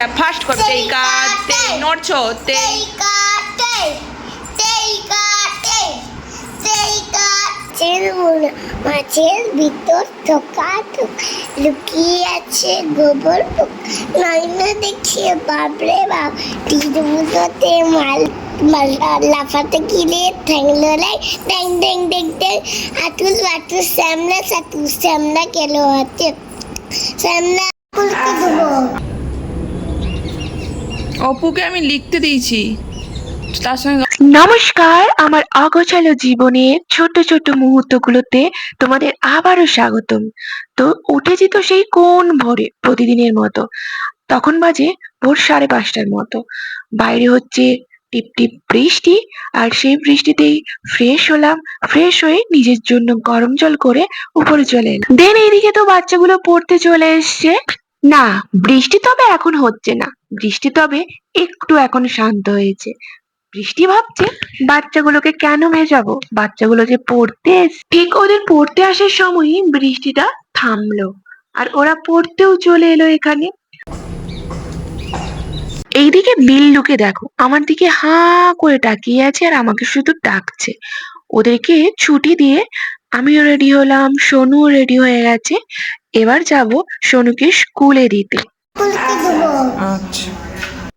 Fast করো। তেইকা তেই নড়ছো তেই মাছের ভিতর থোকা থোক লুকিয়ে আছে গোবর পোক নয়না দেখিয়ে বাপরে বাপ তীরগুলোতে মাল লাফাতে গিলে ঠ্যাংলো লাই ট্যাং ট্যাং ট্যাং ট্যাং আতুল বাতুল শ্যামলা কেলো হাতে শ্যামলা ফুলকে দেবো। অপুকে আমি লিখতে দিয়েছি তার সঙ্গে। নমস্কার, আমার অগোছালো জীবনের ছোট ছোট মুহূর্তগুলোতে তোমাদের আবারও স্বাগতম। তো উঠেছি তো সেই কোন ভোরে প্রতিদিনের মতো। তখন বাজে ভোর 5:30টার মতো। বাইরে হচ্ছে টিপ টিপ বৃষ্টি, আর সেই বৃষ্টিতেই ফ্রেশ হলাম। ফ্রেশ হয়ে নিজের জন্য গরম জল করে উপরে চলে এলাম। দেন এইদিকে তো বাচ্চাগুলো পড়তে চলে এসছে। না, বৃষ্টি তবে এখন হচ্ছে না। বৃষ্টি তবে একটু এখন শান্ত হয়েছে। বৃষ্টি ভাবছে বাচ্চাগুলোকে কেন ভেজাবো, বাচ্চাগুলো যে পড়তে ঠিক ওদের পড়তে আসার সময়ই বৃষ্টিটা থামলো, আর ওরা পড়তেও চলে এলো এখানে। এইদিকে বিল্লুকে দেখো আমার দিকে হাঁ করে তাকিয়ে আছে আর আমাকে শুধু ডাকছে। ওদেরকে ছুটি দিয়ে আমিও রেডি হলাম, সোনুও রেডি হয়ে গেছে। এবার যাব সোনুকে স্কুলে দিতে। আচ্ছা,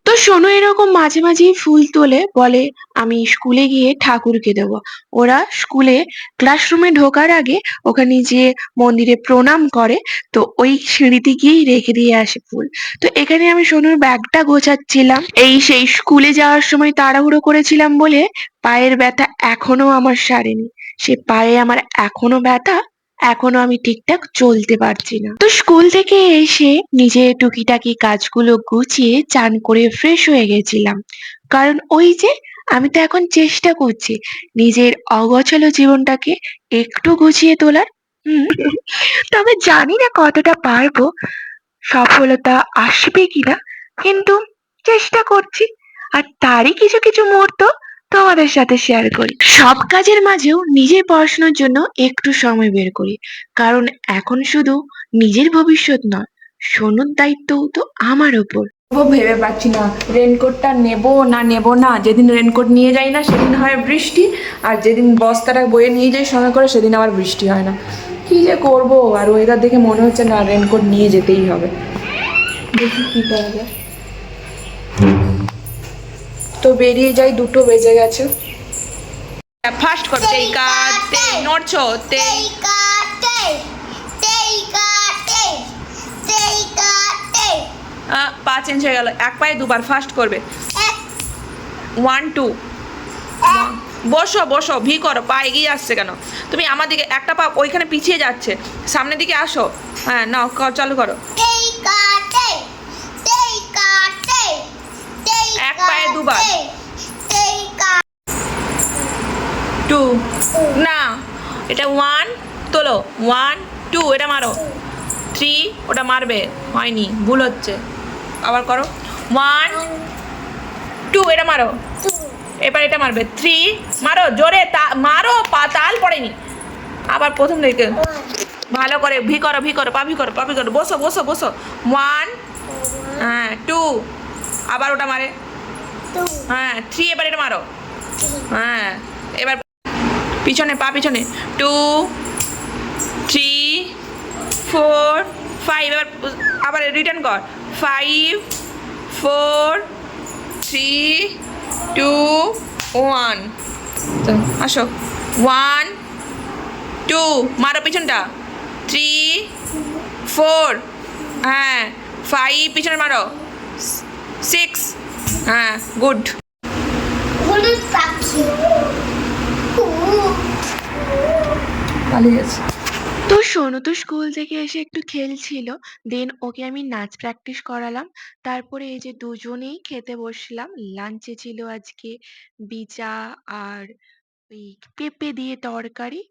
তো সোনু এরকম মাঝে মাঝেই ফুল তোলে, বলে আমি স্কুলে গিয়ে ঠাকুরকে দেবো। ওরা স্কুলে ক্লাসরুমে ঢোকার আগে ওখানে যে মন্দিরে প্রণাম করে, তো ওই সিঁড়িতে গিয়েই রেখে দিয়ে আসে ফুল। তো এখানে আমি সোনুর ব্যাগটা গোছাচ্ছিলাম। সেই স্কুলে যাওয়ার সময় তাড়াহুড়ো করেছিলাম বলে পায়ের ব্যথা এখনো আমার সারেনি। সে পায়ে আমার এখনো ব্যথা, এখনো আমি ঠিকঠাক চলতে পারছি না। তো স্কুল থেকে এসে নিজে টুকিটাকি কাজগুলো গুছিয়ে চান করে ফ্রেশ হয়ে গেছিলাম, কারণ ওই যে আমি তো এখন চেষ্টা করছি নিজের অগোছালো জীবনটাকে একটু গুছিয়ে তোলার। তবে জানি না কতটা পারবো, সফলতা আসবে কিনা, কিন্তু চেষ্টা করছি। আর তারই কিছু কিছু মুহূর্ত তোমাদের সাথে শেয়ার করি। সব কাজের মাঝেও নিজের পড়াশোনার জন্য একটু সময় বের করি, কারণ এখন শুধু নিজের ভবিষ্যৎ নয়, সোনুর দায়িত্বও তো আমার ওপর। ভেবে পাচ্ছি না রেনকোটটা নেব না। যেদিন রেনকোট নিয়ে যাই না সেদিন হয় বৃষ্টি, আর যেদিন বস্তাটা বয়ে নিয়ে যাই সঙ্গে করে সেদিন আবার বৃষ্টি হয় না। কি যে করবো, আর ওয়েদার দেখে মনে হচ্ছে না রেনকোট নিয়ে যেতেই হবে। দেখি কি করা যায়। তো বেরিয়ে যাই, 2টো বেজে গেছে। ফাস্ট করো। তেইকা তেই নড়ছো তেই 5 ইঞ্চ হয়ে গেল। এক পায়ে দুবার ফাস্ট করবে। 1 2 বসো বসো, ভি করো। পা এগিয়ে আসছে কেন? তুমি আমার দিকে, একটা পা ওইখানে পিছিয়ে যাচ্ছে, সামনের দিকে আসো। হ্যাঁ নাও, চালু করো। এক পায়ে দুবার। 2 না, এটা 1 তোলো, 1 2 এটা মারো। 3 ওটা মারবে, হয়নি, ভুল হচ্ছে, আবার করো। 1 2 এটা মারো, এবার এটা মারবে। 3 মারো জোরে, মারো, তাল পড়েনি। আবার প্রথম দিকে ভালো করে ভি করো, পা ভি করো, বসো বসো বসো। 1 হ্যাঁ 2 আবার ওটা মারে। হ্যাঁ 3 এবার এটা মারো। হ্যাঁ এবার পিছনে, পা পিছনে। 2 3 4 5 এবার আবার রিটার্ন কর। 5 4 3 2 1 আসো। 1 2 মারো পিছনটা। 3 4 হ্যাঁ 5 পিছনে মারো। 6 হ্যাঁ গুড। পালিয়ে গেছে। তো সোনু তো স্কুল থেকে এসে একটু খেলছিল, দেন ওকে আমি নাচ প্র্যাকটিস করালাম। তারপরে এই যে দুজনেই খেতে বসলাম। লাঞ্চে ছিল আজকে বিচা আর ওই পেঁপে দিয়ে তরকারি,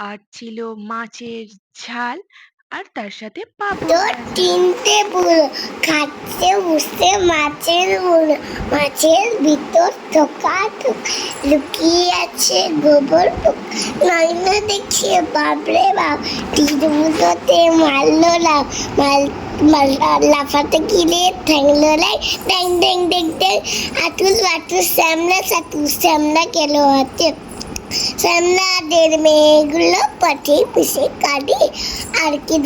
আর ছিল মাছের ঝাল, আর তার সাথে পাঁপড় তো ভাজা। 3টে বুড়ো খাচ্ছে বসে মাছের ভিতর থোকা থোক লুকিয়ে আছে গোবর পোক নয়না দেখিয়ে বাপরে বাপ তীরগুলোতে মারলো লাভ লাফাতে গিলে ঠ্যাং লড়াই ট্যাং ট্যাং ট্যাং ট্যাং আতুল বাতুল শ্যামলা সাতু শ্যামলা কেলো হাতে শ্যামলাদের মেয়েগুলো পথে পিছে কাঁদে আর কি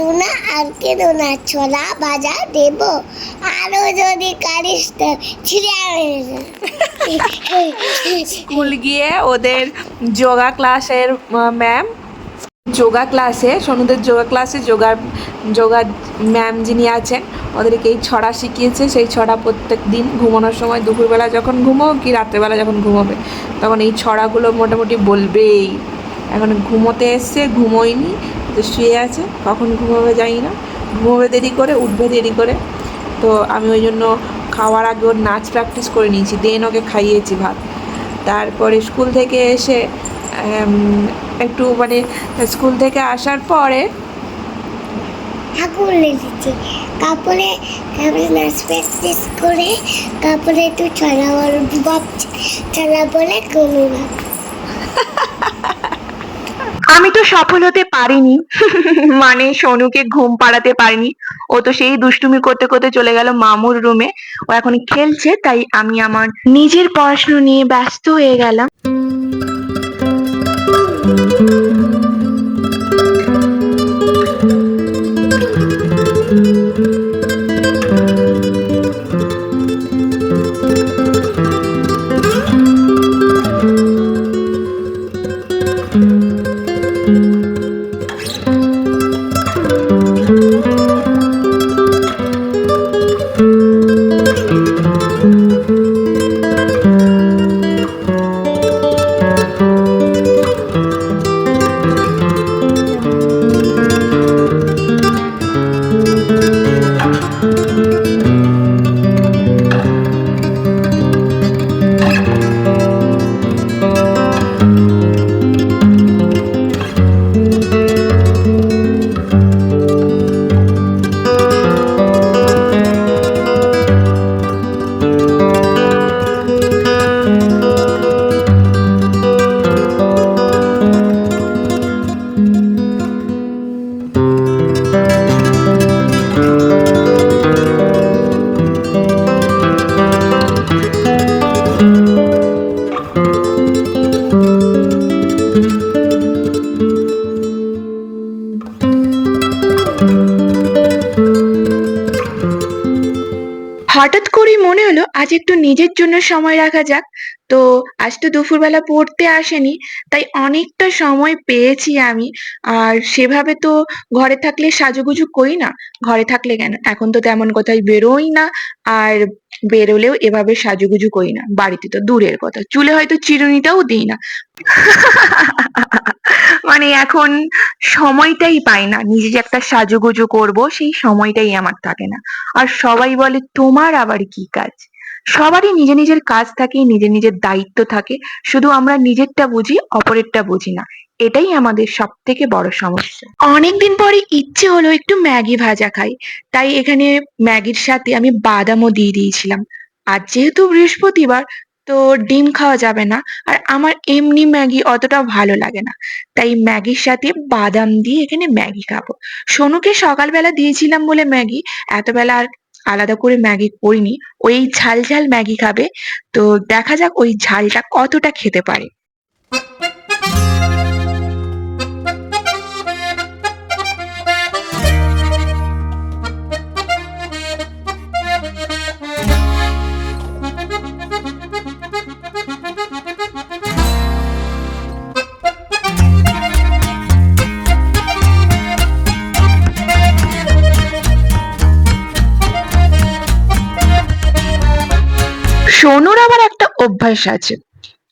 দোনা ছোলা ভাজা দেব আরো যদি কারিস তো ছিঁড়ে স্কুল গিয়ে ওদের যোগা ক্লাসের ম্যাম সোনুদের যোগা ক্লাসে যোগা ম্যাম যিনি আছেন ওদেরকে এই ছড়া শিখিয়েছে। সেই ছড়া প্রত্যেক দিন ঘুমানোর সময়, দুপুরবেলা যখন ঘুমো কি রাত্রেবেলা যখন ঘুমোবে তখন এই ছড়াগুলো মোটামুটি বলবেই। এখন ঘুমোতে এসছে, ঘুমোয়নি তো শুয়ে আছে, কখন ঘুমোবে জানি না, ঘুমোবে দেরি করে, উঠবে দেরি করে। তো আমি ওই জন্য খাওয়ার আগে ওর নাচ প্র্যাকটিস করে নিয়েছি, দেন ওকে খাইয়েছি ভাত। তারপরে স্কুল থেকে এসে একটু মানে স্কুল থেকে আসার পরে ঠাকুর লেগেছে কাপড়ে নাচ প্র্যাকটিস করে কাপড়ে একটু ছড়া ছড়া বলে ঘুমিয়ে আমি তো সফল হতে পারিনি মানে সোনুকে ঘুম পাড়াতে পারিনি। ও তো সেই দুষ্টুমি করতে করতে চলে গেল মামুর রুমে, ও এখন খেলছে, তাই আমি আমার নিজের পড়াশোনা নিয়ে ব্যস্ত হয়ে গেলাম। হঠাৎ করেই মনে হলো আজ একটু নিজের জন্য সময় রাখা যাক। তো আজ তো দুপুরবেলা পড়তে আসেনি, তাই অনেকটা সময় পেয়েছি আমি। আর সেভাবে তো ঘরে থাকলে সাজুগুজু করি না, ঘরে থাকলে কেন, এখন তো তেমন কোথায় বেরোই না। আর বেরোলেও এভাবে সাজুগুজু করি না, বাড়িতে তো দূরের কথা, চুলে হয়তো চিরুনিটাও দিই না। মানে এখন সময়টাই পাই না, নিজে যে একটা সাজুগুজু করব সেই সময়টাই আমার থাকে না। আর সবাই বলে তোমার আবার কি কাজ? সবারই নিজের নিজের কাজ থাকে, নিজের নিজের দায়িত্ব থাকে, শুধু আমরা নিজেরটা বুঝি, অপরেরটা বুঝি না। এটাই আমাদের সব থেকে বড় সমস্যা। অনেকদিন পরে ইচ্ছে হলো একটু ম্যাগি ভাজা খাই, তাই এখানে ম্যাগির সাথে আমি বাদামও দিয়ে দিয়েছিলাম। আর যেহেতু বৃহস্পতিবার, তো ডিম খাওয়া যাবে না, আর আমার এমনি ম্যাগি অতটা ভালো লাগে না, তাই ম্যাগির সাথে বাদাম দিয়ে এখানে ম্যাগি খাবো। সোনুকে সকালবেলা দিয়েছিলাম বলে ম্যাগি, এত বেলা আর আলাদা করে ম্যাগি করিনি, ওই ঝাল ঝাল ম্যাগি খাবে। তো দেখা যাক ওই ঝালটা কতটা খেতে পারে। সোনুর আবার একটা অভ্যাস আছে।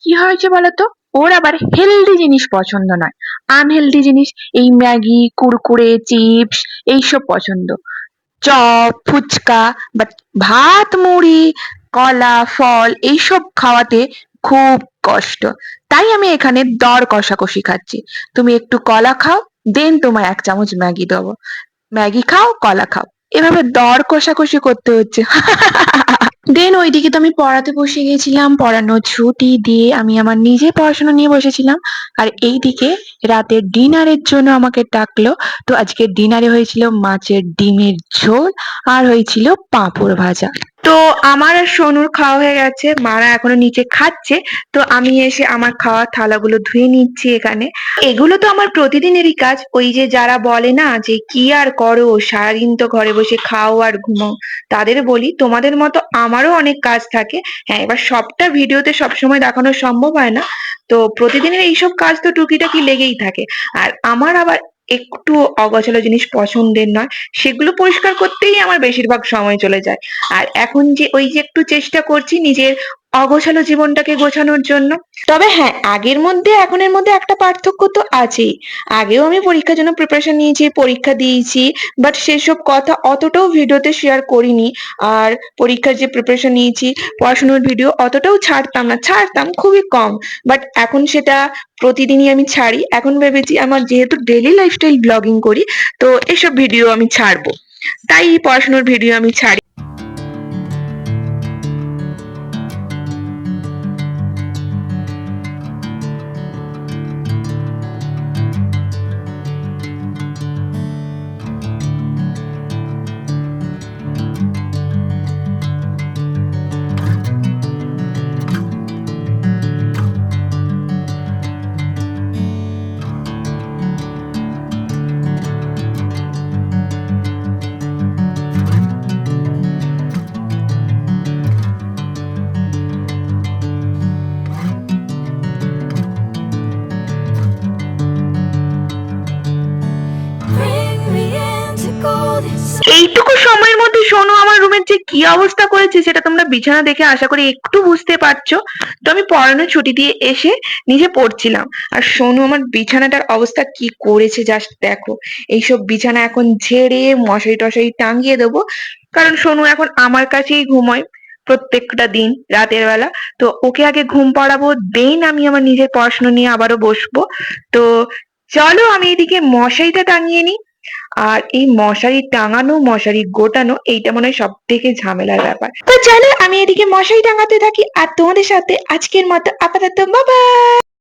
কি হয়েছে বলতো, ওর আবার হেলদি জিনিস পছন্দ নয়, আনহেলদি জিনিস, এই ম্যাগি, কুরকুরে, চিপস এইসব পছন্দ। চপ, ফুচকা, বাট ভাত, মুড়ি, কলা, ফল এইসব খাওয়াতে খুব কষ্ট। তাই আমি এখানে দর কষাকষি খাচ্ছি। তুমি একটু কলা খাও, দেন তোমায় 1 চামচ ম্যাগি দেবো। ম্যাগি খাও, কলা খাও, এভাবে দর কষাকষি করতে হচ্ছে। দেন ওইদিকে তো আমি পড়াতে বসে গেছিলাম, পড়ানোর ছুটি দিয়ে আমি আমার নিজের পড়াশোনা নিয়ে বসেছিলাম। আর এইদিকে রাতের ডিনারের জন্য আমাকে ডাকলো। তো আজকে ডিনারে হয়েছিল মাছের ডিমের ঝোল আর হয়েছিল পাঁপড় ভাজা। তো আমার আর সোনুর খাওয়া হয়ে গেছে, মারা এখনো নিচে খাচ্ছে। তো আমি এসে আমার খাওয়া থালাগুলো ধুয়ে নিচ্ছি এখানে। এগুলো তো আমার প্রতিদিনেরই কাজ। ওই যে যারা বলে না যে কি আর করো, সারাদিন তো ঘরে বসে খাও আর ঘুমাও, তাদের বলি তোমাদের মতো আমারও অনেক কাজ থাকে। হ্যাঁ, এবার সবটা ভিডিওতে সবসময় দেখানো সম্ভব হয় না। তো প্রতিদিনের এইসব কাজ তো টুকিটাকি লেগেই থাকে। আর আমার আবার একটু অগোছালো জিনিস পছন্দের নয়, সেগুলো পরিষ্কার করতেই আমার বেশিরভাগ সময় চলে যায়। আর এখন যে ওই যে একটু চেষ্টা করছি নিজের অগোছালো জীবনটাকে গোছানোর জন্য। তবে হ্যাঁ, আগের মধ্যে এখনের মধ্যে একটা পার্থক্য তো আছেই। আগেও আমি পরীক্ষার জন্য প্রিপারেশন নিয়েছি, পরীক্ষা দিয়েছি, বাট সেসব কথা অতটাও ভিডিওতে শেয়ার করিনি। আর পরীক্ষার যে প্রিপারেশন নিয়েছি, পড়াশোনার ভিডিও অতটাও ছাড়তাম না, ছাড়তাম খুবই কম। বাট এখন সেটা প্রতিদিনই আমি ছাড়ি। এখন ভেবেছি আমার যেহেতু ডেইলি লাইফস্টাইল ব্লগিং করি, তো এসব ভিডিও আমি ছাড়বো, তাই পড়াশোনার ভিডিও আমি ছাড়ি। এইটুকু সময়ের মধ্যে সোনু আমার রুমের যে কি অবস্থা করেছে সেটা তোমরা বিছানা দেখে আশা করি একটু বুঝতে পারছো। তো আমি পড়ানোর ছুটি দিয়ে এসে নিজে পড়ছিলাম, আর সোনু আমার বিছানাটার অবস্থা কি করেছে জাস্ট দেখো। এইসব বিছানা এখন ঝেড়ে মশারি টশারি টাঙিয়ে দেবো, কারণ সোনু এখন আমার কাছেই ঘুমোয় প্রত্যেকটা দিন রাতের বেলা। তো ওকে আগে ঘুম পাড়াবো, দেন আমি আমার নিজের পড়াশোনা নিয়ে আবারও বসবো। তো চলো আমি এদিকে মশারিটা টাঙিয়ে নিই। আর এই মশারি টাঙানো, মশারি গোটানো, এইটা মনে হয় সব থেকে ঝামেলার ব্যাপার। তো চলো আমি এদিকে মশারি টাঙাতে থাকি, আর তোমাদের সাথে আজকের মতো আপাতত বাবা।